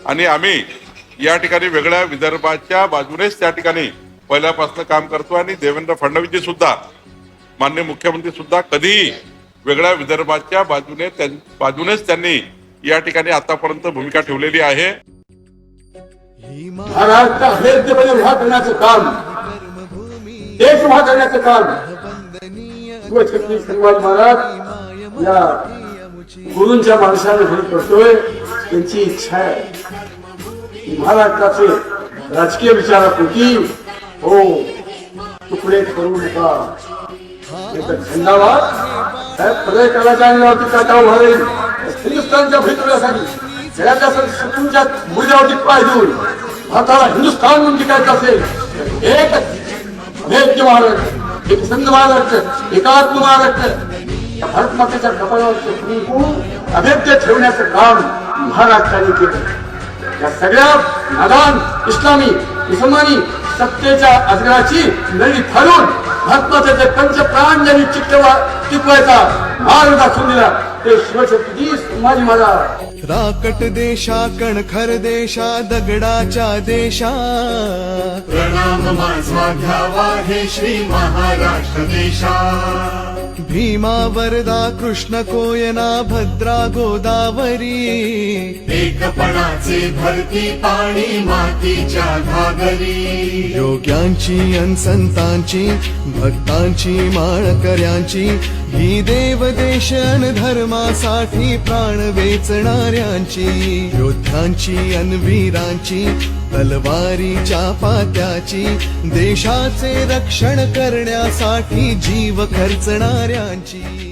आणि आम्ही या ठिकाणी वेगळ्या विदर्भाच्या बाजूनेच त्या ठिकाणी पहिल्यापासून काम करतो आणि देवेंद्र फडणवीसजी सुद्धा माननीय मुख्यमंत्री सुद्धा कधीही वेगळ्या विदर्भाच्या बाजूनेच त्यांनी या ठिकाणी आतापर्यंत भूमिका ठेवलेली आहे. महाराष्ट्र अभेद्यपणे उभा करण्याचं काम, देश उभा करण्याचं काम शिवछत्रपती शिवाजी महाराज या गुरूंच्या माणसाने घरी करतोय. त्यांची इच्छा आहे महाराष्ट्राचे राजकीय विचारापोटी हो तुकडे करू नका. झंडावाद प्रत्येकाच्या अंगावरती काटा उभा राहील. हिंदुस्थानच्या भवितव्यासाठी जगाच्या शत्रूंच्या मुद्द्यावरती पाय देऊन भारताला हिंदुस्थान म्हणून टिकायचं असेल एक अभेद्य महाराष्ट्र, एक संघ महाराष्ट्र, एकात्म महाराष्ट्र भारत मातेच्या कपाळावरचे कुंकू अभेद्य ठेवण्याचं काम महाराष्ट्राने केलं. या सगळ्या नादान इस्लामी मुसलमानी सत्तेच्या अजगराची नळी फाडून भारताचे पंच प्राण ज्यांनी टिकवायचा मार्ग दाखवून दिला ते शिवछत्रपती संभाजी महाराज. राकट देशा कणखर देशा दगडाच्या देशा प्रणाम माझा घ्यावा हे श्री महाराष्ट्र देशा. भीमा वरदा कृष्ण कोयना भद्रा गोदावरी एकपणाचे भरती पाणी मातीच्या घागरी. योग्यांची अन संतांची भक्तांची माळकऱ्यांची ही देव देश अन धर्मासाठी प्राण वेचणाऱ्यांची योद्ध्यांची अन वीरांची तलवारीच्या पात्याची देशाचे रक्षण करण्यासाठी जीव खर्चणाऱ्यांची.